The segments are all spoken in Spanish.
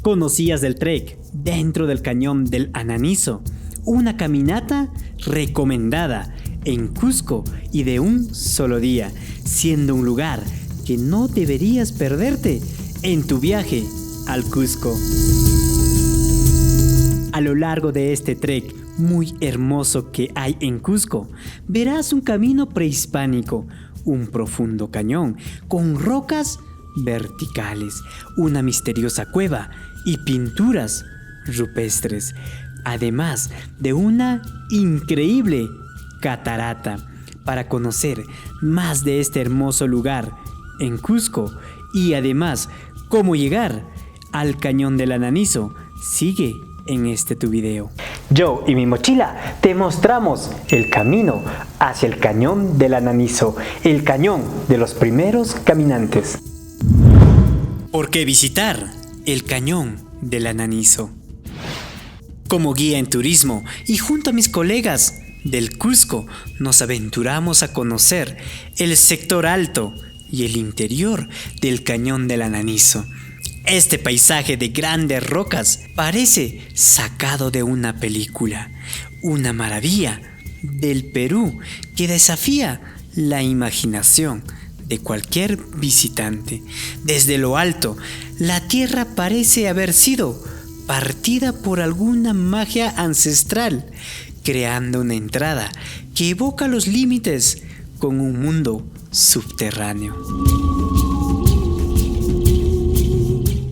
¿Conocías del trek dentro del cañón del Ananiso? Una caminata recomendada en Cusco y de un solo día, siendo un lugar que no deberías perderte en tu viaje al Cusco. A lo largo de este trek muy hermoso que hay en Cusco, verás un camino prehispánico, un profundo cañón con rocas verticales, una misteriosa cueva y pinturas rupestres, además de una increíble catarata. Para conocer más de este hermoso lugar en Cusco y además cómo llegar al cañón del Ananiso, sigue en este tu video. Yo y mi mochila te mostramos el camino hacia el cañón del Ananiso, el cañón de los primeros caminantes. ¿Por qué visitar el cañón del Ananiso? Como guía en turismo y junto a mis colegas del Cusco nos aventuramos a conocer el sector alto y el interior del cañón del Ananiso. Este paisaje de grandes rocas parece sacado de una película, una maravilla del Perú que desafía la imaginación de cualquier visitante. Desde lo alto, la tierra parece haber sido partida por alguna magia ancestral, creando una entrada que evoca los límites con un mundo subterráneo.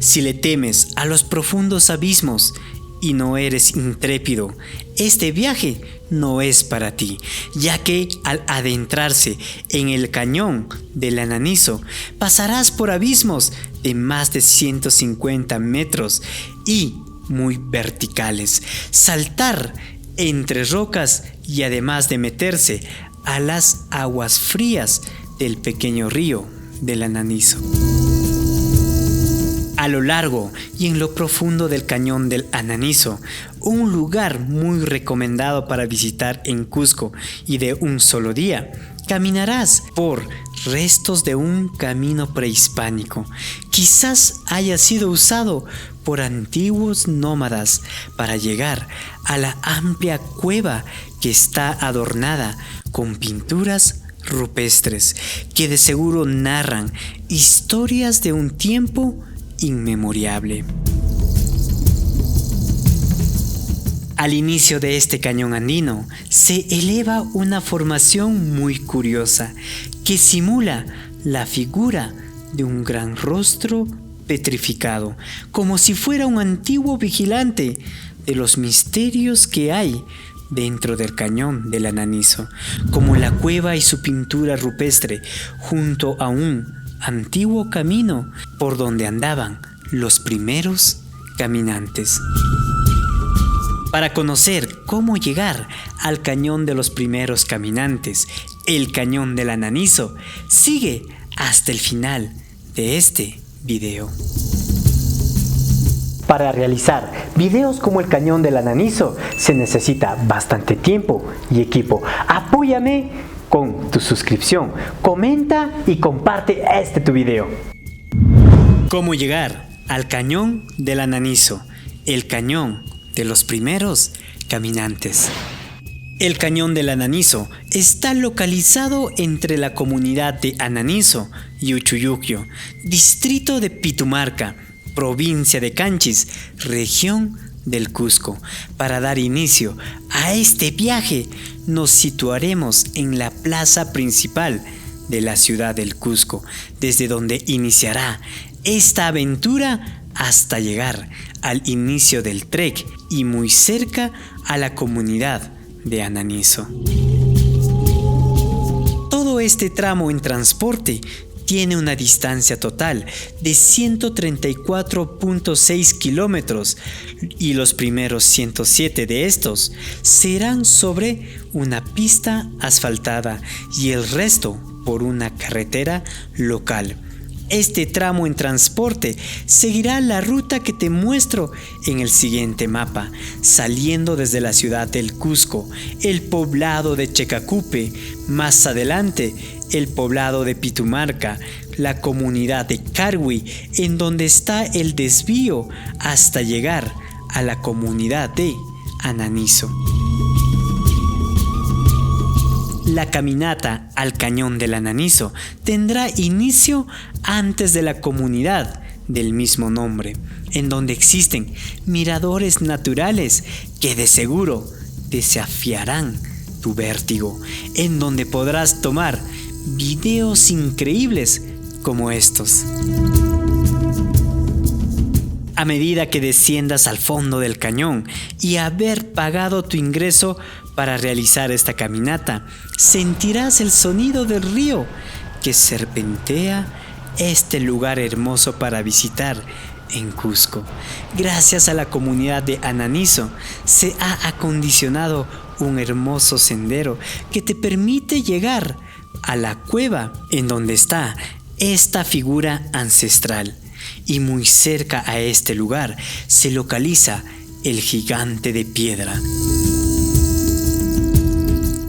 Si le temes a los profundos abismos y no eres intrépido, este viaje no es para ti, ya que al adentrarse en el cañón del Ananiso pasarás por abismos de más de 150 metros y muy verticales, saltar entre rocas y además de meterse a las aguas frías del pequeño río del Ananiso. A lo largo y en lo profundo del cañón del Ananiso, un lugar muy recomendado para visitar en Cusco y de un solo día, caminarás por restos de un camino prehispánico. Quizás haya sido usado por antiguos nómadas para llegar a la amplia cueva que está adornada con pinturas rupestres que de seguro narran historias de un tiempo inmemorable. Al inicio de este cañón andino se eleva una formación muy curiosa que simula la figura de un gran rostro petrificado, como si fuera un antiguo vigilante de los misterios que hay dentro del cañón del Ananiso, como la cueva y su pintura rupestre junto a un antiguo camino por donde andaban los primeros caminantes. Para conocer cómo llegar al cañón de los primeros caminantes, el cañón del Ananiso, sigue hasta el final de este video. Para realizar videos como el cañón del Ananiso se necesita bastante tiempo y equipo. Apóyame con tu suscripción, comenta y comparte tu video. ¿Cómo llegar al cañón del Ananiso? El cañón de los primeros caminantes. El cañón del Ananiso está localizado entre la comunidad de Ananiso y Uchuyuquio, distrito de Pitumarca, provincia de Canchis, región del Cusco. Para dar inicio a este viaje, nos situaremos en la plaza principal de la ciudad del Cusco, desde donde iniciará esta aventura hasta llegar al inicio del trek y muy cerca a la comunidad de Ananiso. Todo este tramo en transporte tiene una distancia total de 134.6 kilómetros y los primeros 107 de estos serán sobre una pista asfaltada y el resto por una carretera local. Este tramo en transporte seguirá la ruta que te muestro en el siguiente mapa, saliendo desde la ciudad del Cusco, el poblado de Checacupe, más adelante el poblado de Pitumarca, la comunidad de Carwi, en donde está el desvío hasta llegar a la comunidad de Ananiso. La caminata al cañón del Ananiso tendrá inicio antes de la comunidad del mismo nombre, en donde existen miradores naturales que de seguro desafiarán tu vértigo, en donde podrás tomar videos increíbles como estos. A medida que desciendas al fondo del cañón y haber pagado tu ingreso para realizar esta caminata, sentirás el sonido del río que serpentea este lugar hermoso para visitar en Cusco. Gracias a la comunidad de Ananiso se ha acondicionado un hermoso sendero que te permite llegar a la cueva en donde está esta figura ancestral. Y muy cerca a este lugar se localiza el gigante de piedra.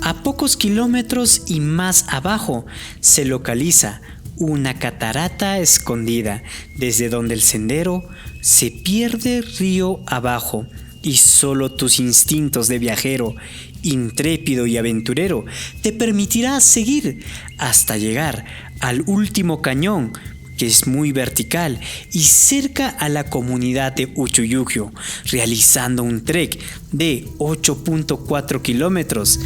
A pocos kilómetros y más abajo se localiza una catarata escondida, desde donde el sendero se pierde río abajo, y solo tus instintos de viajero, intrépido y aventurero te permitirá seguir hasta llegar al último cañón, que es muy vertical y cerca a la comunidad de Uchuyugyo, realizando un trek de 8.4 kilómetros.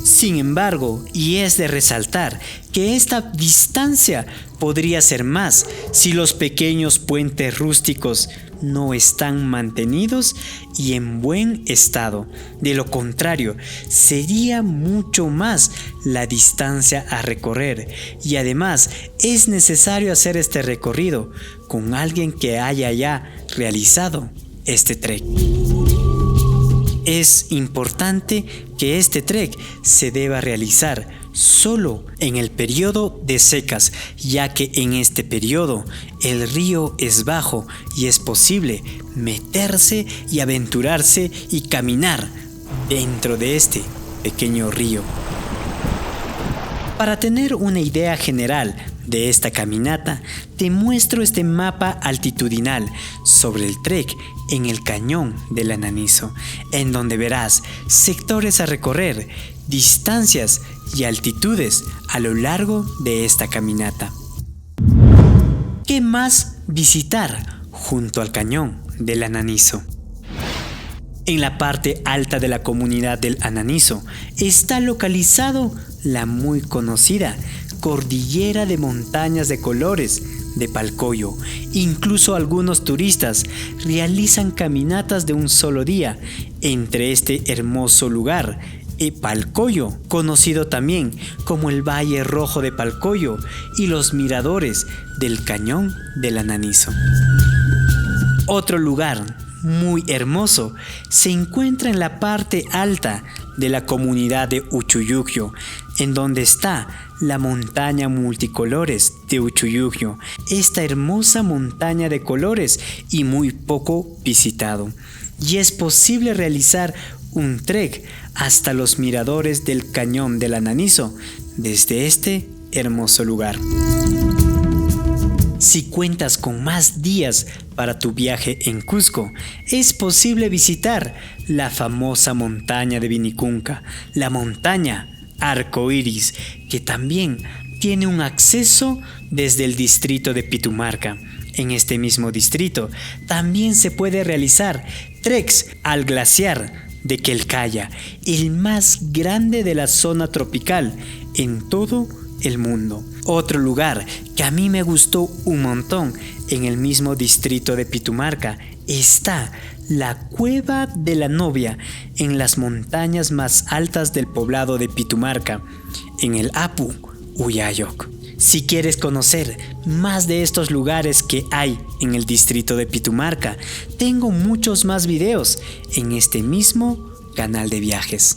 Sin embargo, y es de resaltar que esta distancia podría ser más si los pequeños puentes rústicos no están mantenidos y en buen estado. De lo contrario, sería mucho más la distancia a recorrer, y además es necesario hacer este recorrido con alguien que haya ya realizado este trek. Es importante que este trek se deba realizar solo en el periodo de secas, ya que en este periodo el río es bajo y es posible meterse y aventurarse y caminar dentro de este pequeño río. Para tener una idea general de esta caminata, te muestro este mapa altitudinal sobre el trek en el cañón del Ananiso, en donde verás sectores a recorrer, distancias y altitudes a lo largo de esta caminata. ¿Qué más visitar junto al cañón del Ananiso? En la parte alta de la comunidad del Ananiso está localizado la muy conocida Cordillera de Montañas de Colores de Palcoyo. Incluso algunos turistas realizan caminatas de un solo día entre este hermoso lugar, Palcoyo, conocido también como el Valle Rojo de Palcoyo, y los miradores del Cañón del Ananiso. Otro lugar muy hermoso se encuentra en la parte alta de la comunidad de Uchuyugyo, en donde está la montaña multicolores de Uchuyugyo, esta hermosa montaña de colores y muy poco visitado. Y es posible realizar un trek hasta los miradores del Cañón del Ananiso desde este hermoso lugar. Si cuentas con más días para tu viaje en Cusco, es posible visitar la famosa montaña de Vinicunca, la montaña Arcoíris, que también tiene un acceso desde el distrito de Pitumarca. En este mismo distrito también se puede realizar treks al glaciar de Quelcaya, el más grande de la zona tropical en todo el mundo. Otro lugar que a mí me gustó un montón en el mismo distrito de Pitumarca está la Cueva de la Novia, en las montañas más altas del poblado de Pitumarca, en el Apu Uyayoc. Si quieres conocer más de estos lugares que hay en el distrito de Pitumarca, tengo muchos más videos en este mismo canal de viajes.